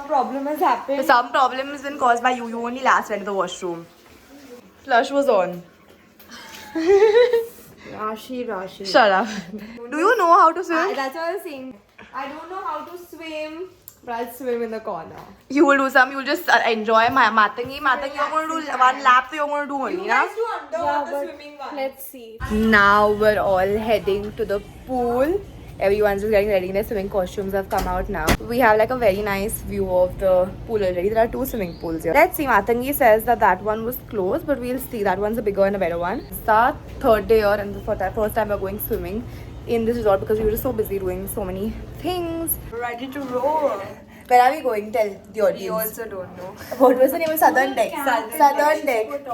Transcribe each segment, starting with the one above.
some problem has happened. Some problem has been caused by you. You only last went to the washroom. Flush was on. Rashi. Shut up. Do you know how to swim? That's what I was saying. I don't know how to swim, but I'll swim in the corner. You will do some. You will just enjoy my Matangi. Matangi, you're going to do one lap. So you're going to do only, na? do underwater swimming one. Let's see. Now we're all heading to the pool. Everyone's just getting ready. Their swimming costumes have come out now. We have like a very nice view of the pool already. There are 2 swimming pools here. Let's see. Matangi says that one was closed, but we'll see. That one's a bigger and a better one. It's the 3rd day here, and for the first time we're going swimming in this resort because we were just so busy doing so many things. Ready to roll. Where are we going? Tell the audience. We also don't know. What was the name of Southern Deck? Southern Deck.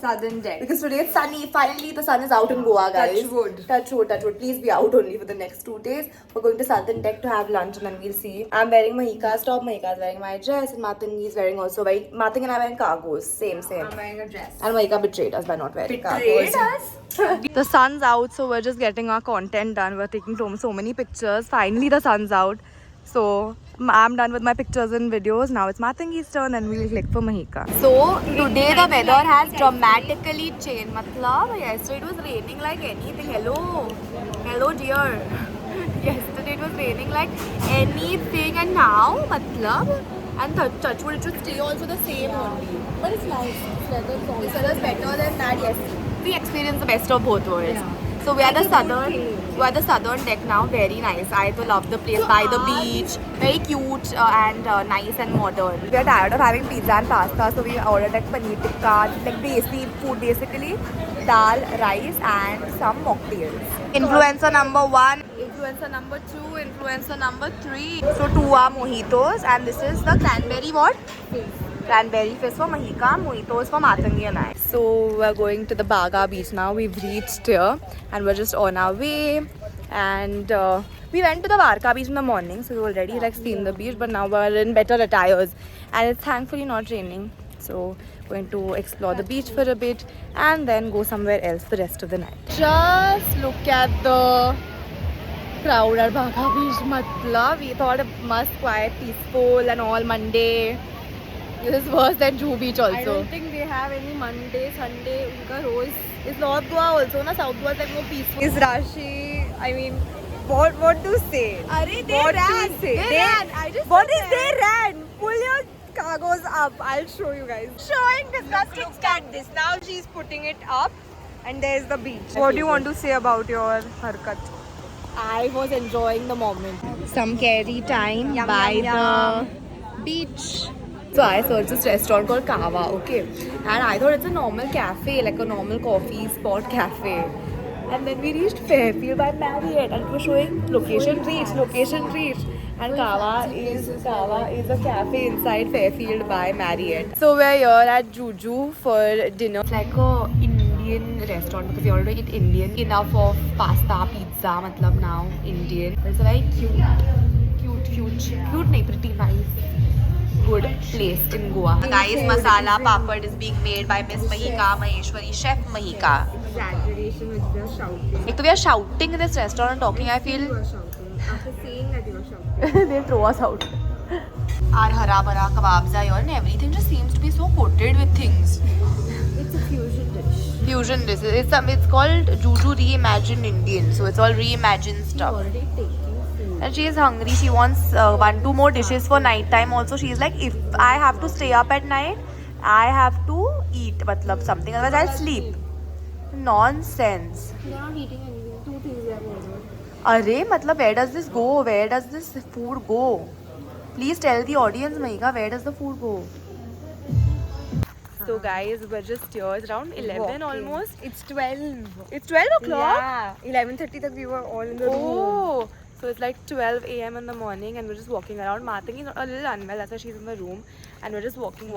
Southern Deck. Because today it's sunny. Finally, the sun is out in Goa, guys. Touch wood. Touch wood, touch wood. Please be out only for the next 2 days. We're going to Southern Deck to have lunch and then we'll see. I'm wearing Mahika's top. Mahika's wearing my dress. And Matangi is wearing also Matangi and I are wearing cargos. Same. I'm wearing a dress. And Mahika betrayed us by not wearing Betrayed cargos. The sun's out, so we're just getting our content done. We're taking so many pictures. Finally, the sun's out. So I'm done with my pictures and videos. Now it's Matangi's turn and we'll click for Mahika. So today the weather has dramatically changed. Matlab, yesterday it was raining like anything. Hello dear. Yesterday it was raining like anything and now matlab and touchwood it should stay also the same only. But it's nice. This weather's better than that. Yes. We experience the best of both worlds. Yeah. So we are the southern deck now. Very nice. I do love the place by the beach. Very cute and nice and modern. We are tired of having pizza and pasta, so we ordered like paneer tikka, like basic food basically, dal, rice, and some mocktails. Influencer number 1, influencer number 2, influencer number 3. So 2 are mojitos, and this is the cranberry what? Cranberry fizz for Mahika, mojitos for Matangi and I. So we're going to the Baga beach now. We've reached here and we're just on our way. And we went to the Varka beach in the morning, so we already like seen the beach, but now we're in better attires and it's thankfully not raining. So going to explore the beach for a bit and then go somewhere else the rest of the night. Just look at the crowd at Baga beach. Matla, we thought it must quiet, peaceful and all Monday. This is worse than Juhu Beach also. I don't think they have any Monday, Sunday. Unka rose. It's North Goa also, na? South Goa is like more peaceful. Is Rashi? I mean, what to say? Arey, they what ran. to say? They ran. I just what is they ran? Pull your cargoes up. I'll show you guys. Showing disgusting. Look at this. Now she's putting it up, and there's the beach. What do you want to say about your harkat? I was enjoying the moment. Some carry time by the beach. So I searched this restaurant called Kava, okay? And I thought it's a normal cafe, like a normal coffee spot cafe. And then we reached Fairfield by Marriott and it was showing location reached. And Kava is a cafe inside Fairfield by Marriott. So we're here at Juju for dinner. It's like a Indian restaurant because we already eat Indian. Enough of pasta, pizza, matlab now Indian. It's a very cute, pretty nice. Good place in Goa. Guys, masala papad is being made by Miss Mahika Maheshwari, Chef Mahika. Exaggeration with the shouting. Like, we are shouting in this restaurant and talking, I feel. You are shouting. After saying that you are shouting. They'll throw us out. Our hara bara kebabs are here and everything just seems to be so coated with things. It's a fusion dish. Fusion dish. It's called Juju Reimagined Indian. So it's all reimagined stuff. Already taking. And she is hungry. She wants 1-2 more dishes for night time also. She is like, if I have to stay up at night, I have to eat matlab something, otherwise I'll sleep. Nonsense. They are not eating anything. 2 things they have ordered. Arey, matlab, where does this go? Where does this food go? Please tell the audience, Mahika, where does the food go? So guys, we're just here. It's around 11 almost. It's 12. It's 12 o'clock? Yeah. 11:30 tak we were all in the room. Oh. So it's like 12 a.m. in the morning and we're just walking around. Matangi is a little unwell, that's why she's in the room. And we're just walking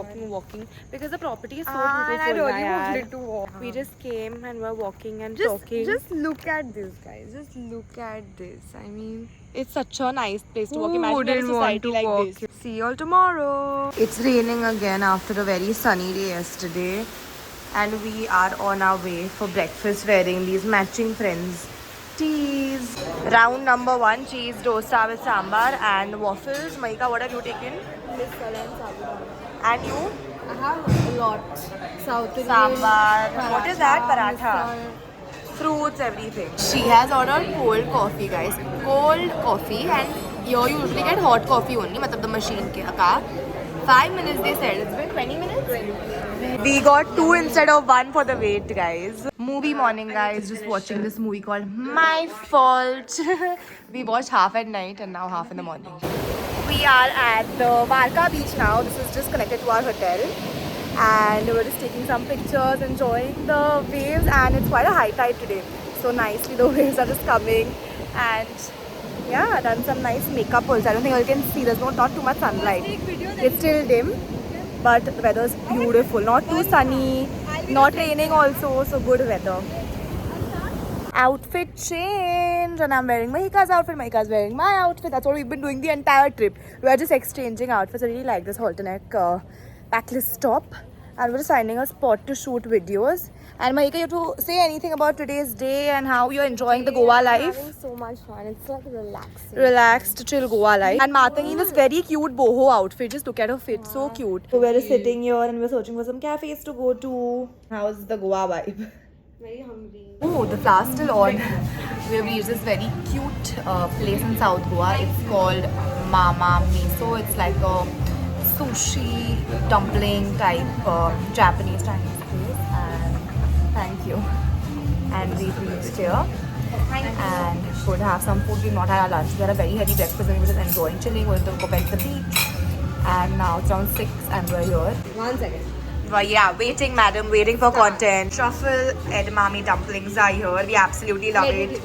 because the property is so beautiful. And I really wanted to walk. We just came and we're walking and Just talking. Just look at this, guys. Just look at this. I mean, it's such a nice place to walk. who Imagine wouldn't a want society to like walk? this. See you all tomorrow. It's raining again after a very sunny day yesterday. And we are on our way for breakfast wearing these matching friends teas. Round number 1, cheese dosa with sambar and waffles. Mahika, what have you taken? misal and sabudana. And you? I have a lot. South Indian. Sambar. What is that? Paratha. Misal. Fruits, everything. She has ordered cold coffee, guys. Cold coffee, and you usually get hot coffee only, matlab the machine ke aka. 5 minutes they said. It's been 20 minutes? 20 minutes. We got 2 instead of 1 for the wait, guys. Movie morning, guys. Just watching this movie called My Fault. We watched half at night and now half in the morning. We are at the Varka beach now. This is just connected to our hotel. And we're just taking some pictures, enjoying the waves, and it's quite a high tide today. So nicely the waves are just coming, and yeah, done some nice makeup also. I don't think you can see, there's not too much sunlight. It's still dim, but the weather's beautiful. Not too sunny, not raining also, so good weather. Outfit change, and I'm wearing Mahika's outfit, Mahika's wearing my outfit. That's what we've been doing the entire trip. We're just exchanging outfits. I really like this halter neck backless top, and we're just finding a spot to shoot videos. And Mahika, you have to say anything about today's day and how you're enjoying the Goa life. Having so much fun. It's like relaxing. Relaxed, chill Goa life. And Matangi in this very cute boho outfit. Just look at her fit, so cute. So we're just sitting here and we're searching for some cafes to go to. How's the Goa vibe? Very hungry. Oh, the flower's still on. We have reached this very cute place in South Goa. It's called Mama Miso. It's like a sushi dumpling type Japanese Chinese place. And thank you. And we've reached here. And going to have some food. We've not had our lunch. We had a very heavy breakfast and we were just enjoying chilling. We're going to go back to the beach. And now it's around 6 and we're here. 1 second. Well, yeah, waiting, madam, waiting for content. Truffle edamame dumplings are here. We absolutely love it.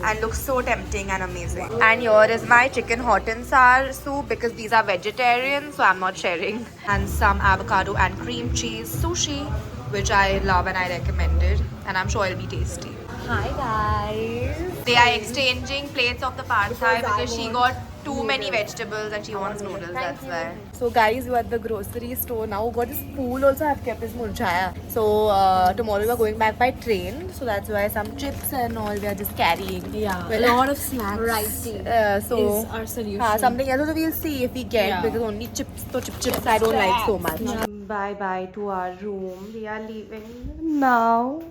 And looks so tempting and amazing. And here is my chicken hot and sour soup because these are vegetarian, so I'm not sharing. And some avocado and cream cheese sushi, which I love and I recommended. And I'm sure it'll be tasty. Hi guys. They are exchanging plates of the pad thai because she got too many vegetables and she wants noodles, that's why. So guys, we're at the grocery store now. Got this pool also have kept this murjaya. So tomorrow we're going back by train. So that's why some chips and all we are just carrying. Yeah, Well, a lot of snacks. Variety so is our solution. something else also we'll see if we get because only chips I don't like so much. Bye bye to our room. We are leaving now.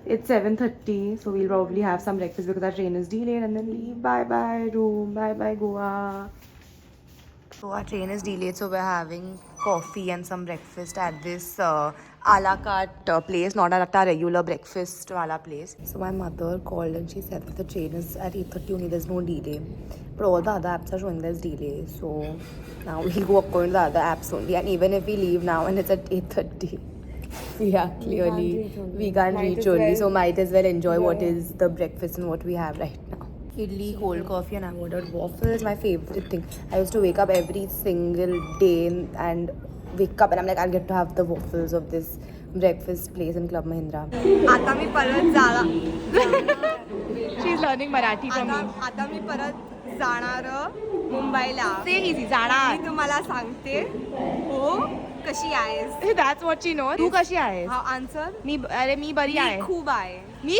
It's 7:30, so we'll probably have some breakfast because our train is delayed and then leave. Bye bye room, bye bye Goa. So our train is delayed, so we're having coffee and some breakfast at this a la carte place, not at our regular breakfast wala place. So my mother called and she said that the train is at 8:30 only, there's no delay. But all the other apps are showing there's delay, so now we'll go according to the other apps only. And even if we leave now and it's at 8:30, we can't reach only, so might as well enjoy what is the breakfast and what we have right now. Idli, cold coffee, and I ordered waffles, my favorite thing. I used to wake up every single day and wake up and I'm like, I'll get to have the waffles of this breakfast place in Club Mahindra. आता मी परत जाणार. She's learning Marathi from me. आता मी परत जाणार मुंबईला. Say easy, जाणार. मी तुम्हाला सांगते. हो कशी आहेस? That's what she knows. तू कशी आहेस? हा आन्सर. मी बरी आहे. मी खूप आहे. मी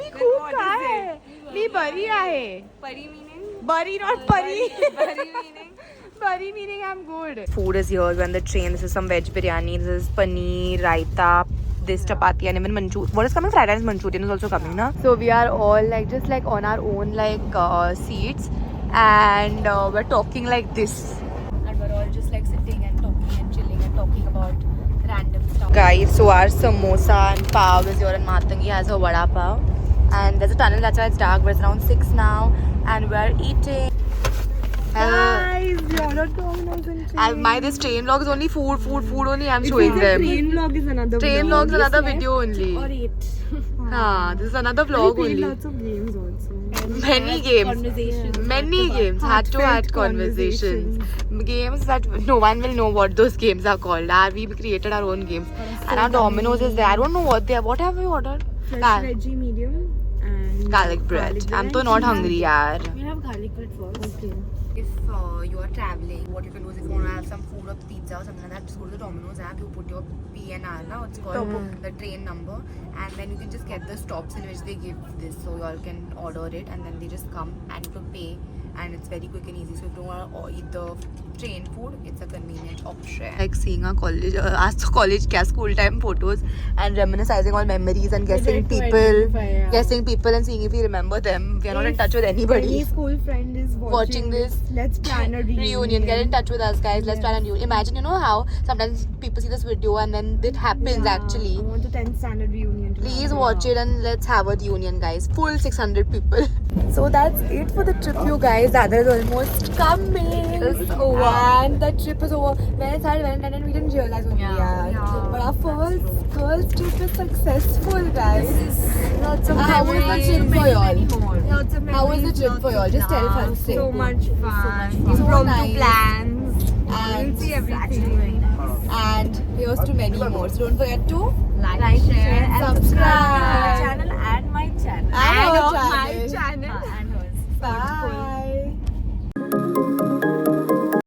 खूप आहे. मी बरी आहे. परी meaning? Bari, not pari. Pari meaning? Bari meaning I'm good. Food is here. We're on the train. This is some veg biryani. This is paneer, raita, this chapati, and even Manchurian. What is coming? Fried rice Manchurian is also coming, na? So we are all like just like on our own like seats, and we're talking like this. And we're all just like sitting and talking and chilling and talking about random stuff. Guys, so our samosa and pav is here, and Matangi has her vada pav. And there's a tunnel, that's why it's dark, but it's around 6 now, and we're eating. Guys, we ordered Domino's and chicken. This train vlog is only food only I'm showing them. Train vlog is another Train vlog is another video only. Or 8. This is another vlog only. Lots of games also. Many games. Conversations. Many games. Had conversations. Games that no one will know what those games are called. We created our own games. And our Domino's is there. I don't know what they are. What have we ordered? Fresh veggie medium and Garlic bread. I'm so not hungry, yaar. We have have garlic bread first. Okay. If you are traveling, what you can do is if you want to have some food or pizza or something like that, just go to the Domino's app, you put your PNR, now it's called the train number, and then you can just get the stops in which they give this, so you all can order it and then they just come and you can pay, and it's very quick and easy. So if you don't want to eat the train food, it's a convenient option. Like seeing our college, school time photos and reminiscing all memories and guessing people and seeing if we remember them. We are not in touch with anybody. Any school friend is Watching this, let's plan a reunion. Get in touch with us, guys. Let's plan a reunion. Imagine, you know how sometimes people see this video and then it happens actually. I want a 10th standard reunion. Please watch it and let's have a reunion, guys. Full 600 people. So that's it for the trip, you guys. Dada is almost coming. It's over. And the trip is over. When it started, went and we didn't realize only. But our first girls trip is successful, guys. Lots of How was the trip for y'all? Lots of How was the memories, trip for y'all? Just tell us. So much fun. So Impromptu nice. plans. And You'll see everything. And here's to many more. So don't forget to Like, share, and subscribe. channel and my channel. And our channel.